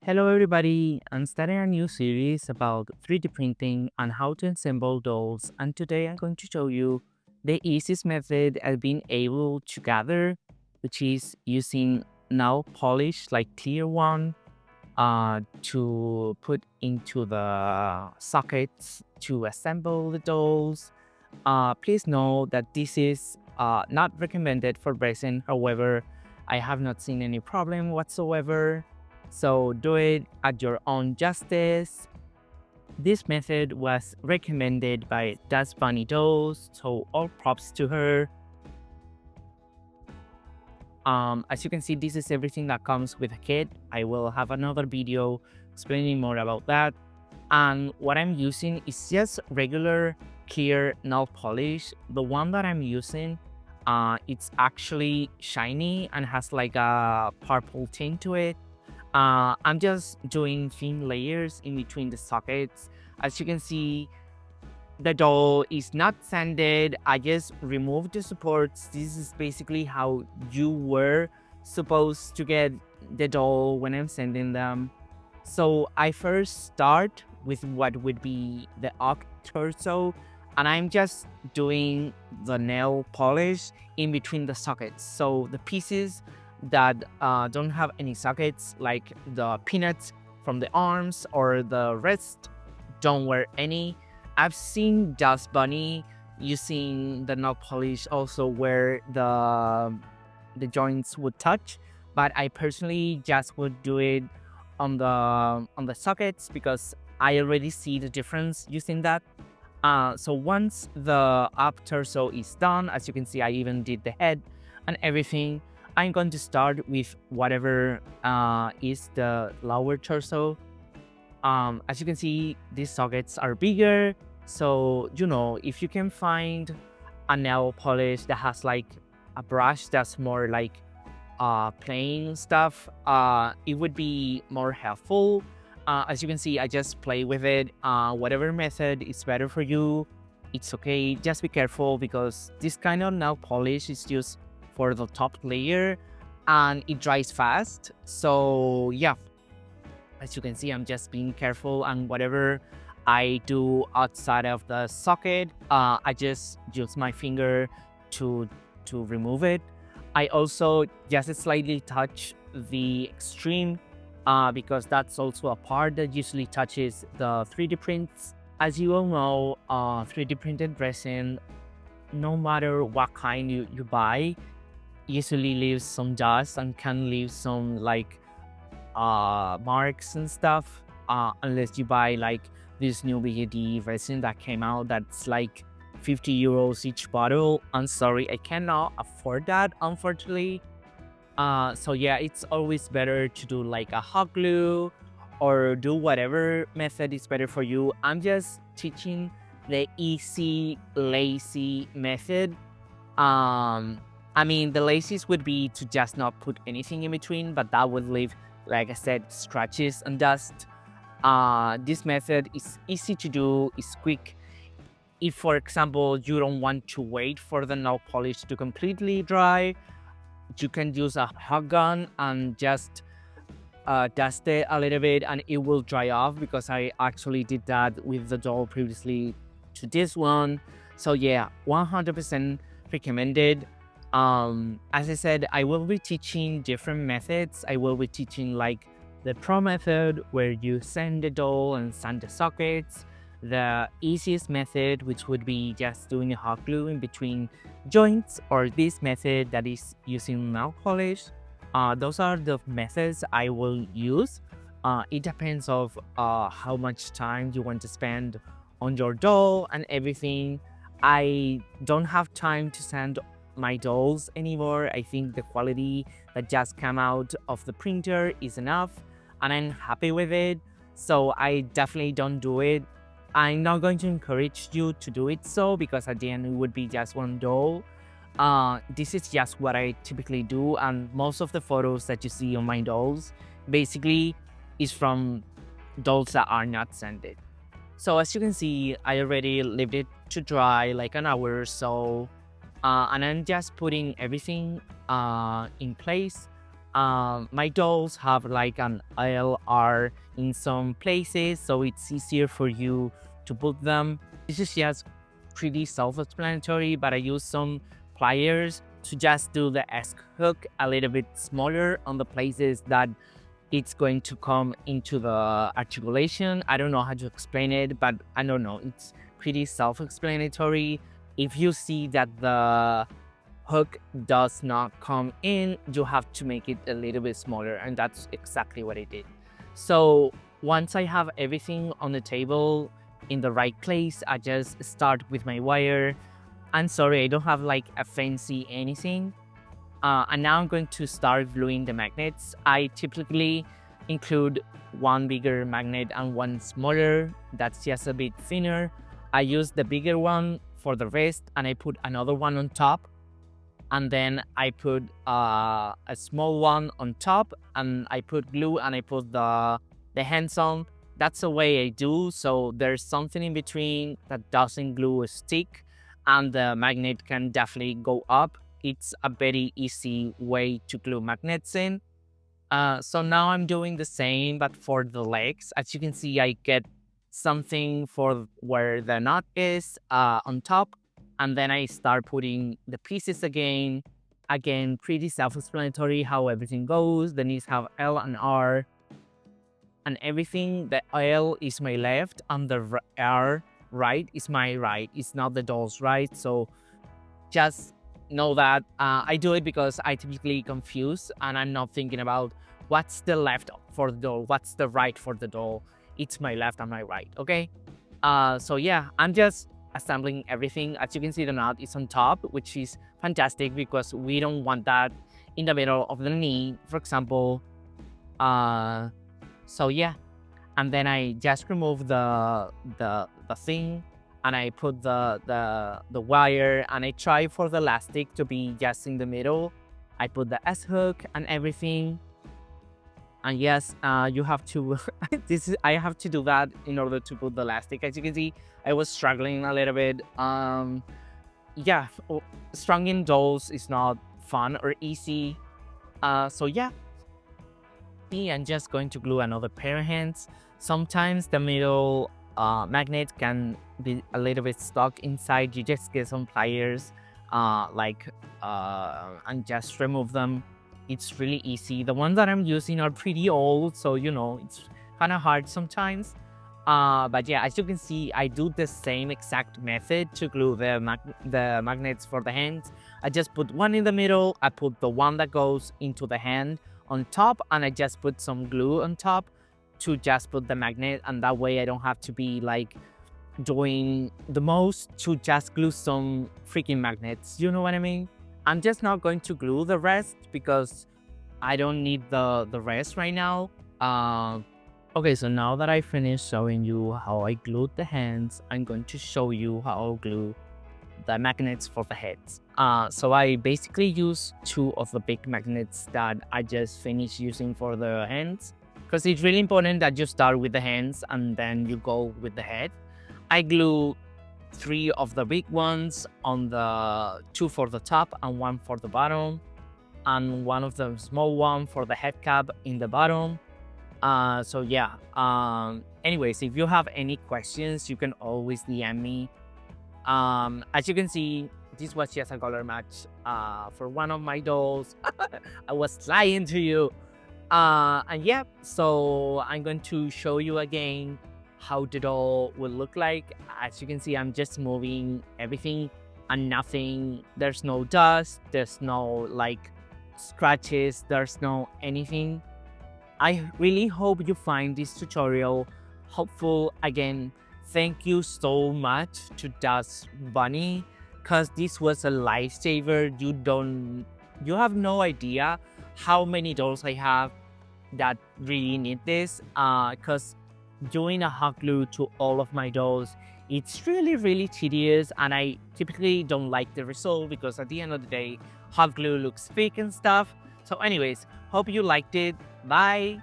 Hello everybody, I'm starting a new series about 3D printing and how to assemble dolls, and today I'm going to show you the easiest method of being able to gather, which is using nail polish like clear one to put into the sockets to assemble the dolls. Please know that this is not recommended for resin. However, I have not seen any problem whatsoever. So do it at your own justice. This method was recommended by DustBunny dolls, so all props to her. As you can see, this is everything that comes with a kit. I will have another video explaining more about that. And what I'm using is just regular clear nail polish. The one that I'm using, it's actually shiny and has like a purple tint to it. I'm just doing thin layers in between the sockets. As you can see, the doll is not sanded. I just removed the supports. This is basically how you were supposed to get the doll when I'm sanding them. So I first start with what would be the up torso, and I'm just doing the nail polish in between the sockets. So the pieces that don't have any sockets, like the peanuts from the arms or the wrist, don't wear any. I've seen DustBunny using the nail polish also where the joints would touch, but I personally just would do it on the sockets because I already see the difference using that. So once the up torso is done, as you can see, I even did the head and everything. I'm going to start with whatever is the lower torso. As you can see, these sockets are bigger. So, if you can find a nail polish that has like a brush that's more like plain stuff, it would be more helpful. As you can see, I just play with it. Whatever method is better for you, it's okay. Just be careful because this kind of nail polish is used for the top layer and it dries fast. So yeah, as you can see, I'm just being careful, and whatever I do outside of the socket, I just use my finger to remove it. I also just slightly touch the extreme because that's also a part that usually touches the 3D prints. As you all know, 3D printed resin, no matter what kind you buy, usually leaves some dust and can leave some like marks and stuff, unless you buy like this new BAD resin that came out that's like 50 euros each bottle. I'm sorry, I cannot afford that, unfortunately. So yeah, it's always better to do like a hot glue or do whatever method is better for you. I'm just teaching the easy, lazy method. I mean, the laziest would be to just not put anything in between, but that would leave, like I said, scratches and dust. This method is easy to do, it's quick. If, for example, you don't want to wait for the nail polish to completely dry, you can use a hot gun and just dust it a little bit and it will dry off, because I actually did that with the doll previously to this one. So yeah, 100% recommended. As I said, I will be teaching different methods. I will be teaching like the pro method where you sand the doll and sand the sockets, the easiest method, which would be just doing a hot glue in between joints, or this method that is using nail polish. Those are the methods I will use. It depends of how much time you want to spend on your doll and everything. I don't have time to sand my dolls anymore. I think the quality that just came out of the printer is enough and I'm happy with it. So I definitely don't do it. I'm not going to encourage you to do it so, because at the end it would be just one doll. This is just what I typically do, and most of the photos that you see on my dolls basically is from dolls that are not sanded. So as you can see, I already left it to dry like an hour or so, and I'm just putting everything in place. My dolls have like an ILR in some places, so it's easier for you to put them. This is just pretty self-explanatory, but I use some pliers to just do the S hook a little bit smaller on the places that it's going to come into the articulation. I don't know how to explain it, but I don't know. It's pretty self-explanatory. If you see that the hook does not come in, you have to make it a little bit smaller, and that's exactly what I did. So once I have everything on the table in the right place, I just start with my wire. I'm sorry, I don't have like a fancy anything. And now I'm going to start gluing the magnets. I typically include one bigger magnet and one smaller that's just a bit thinner. I use the bigger one for the rest, and I put another one on top, and then I put a small one on top, and I put glue, and I put the hands on. That's the way I do, so there's something in between that doesn't glue a stick, and the magnet can definitely go up. It's a very easy way to glue magnets in. So now I'm doing the same, but for the legs. As you can see, I get something for where the nut is on top, and then I start putting the pieces again. Again, pretty self-explanatory how everything goes. The knees have L and R, and everything. The L is my left, and the R right is my right. It's not the doll's right, so just know that I do it because I typically confuse, and I'm not thinking about what's the left for the doll, what's the right for the doll. It's my left and my right, okay? So yeah, I'm just assembling everything. As you can see, the knot is on top, which is fantastic because we don't want that in the middle of the knee, for example. So yeah, and then I just remove the thing, and I put the wire, and I try for the elastic to be just in the middle. I put the S hook and everything. And yes, you have to, I have to do that in order to put the elastic. As you can see, I was struggling a little bit. Yeah, strunging dolls is not fun or easy. So yeah, I'm just going to glue another pair of hands. Sometimes the middle magnet can be a little bit stuck inside. You just get some pliers, and just remove them. It's really easy. The ones that I'm using are pretty old, so you know, it's kind of hard sometimes. But yeah, as you can see, I do the same exact method to glue the magnets for the hands. I just put one in the middle, I put the one that goes into the hand on top, and I just put some glue on top to just put the magnet, and that way I don't have to be like doing the most to just glue some freaking magnets. You know what I mean? I'm just not going to glue the rest because I don't need the rest right now. Okay, so now that I finished showing you how I glued the hands, I'm going to show you how I glue the magnets for the heads. So I basically use two of the big magnets that I just finished using for the hands, because it's really important that you start with the hands and then you go with the head. I glue 3 of the big ones on the 2 for the top and 1 for the bottom, and 1 of the small one for the head cap in the bottom. So yeah, anyways, if you have any questions, you can always DM me. As you can see, this was just a color match for one of my dolls. I was lying to you. And yeah, so I'm going to show you again how the doll will look like. As you can see, I'm just moving everything and nothing. There's no dust, there's no like scratches, there's no anything. I really hope you find this tutorial helpful. Again, thank you so much to DustBunny, because this was a lifesaver. You have no idea how many dolls I have that really need this, because doing a hot glue to all of my dolls, it's really tedious, and I typically don't like the result because at the end of the day, hot glue looks fake and stuff. So anyways, hope you liked it. Bye.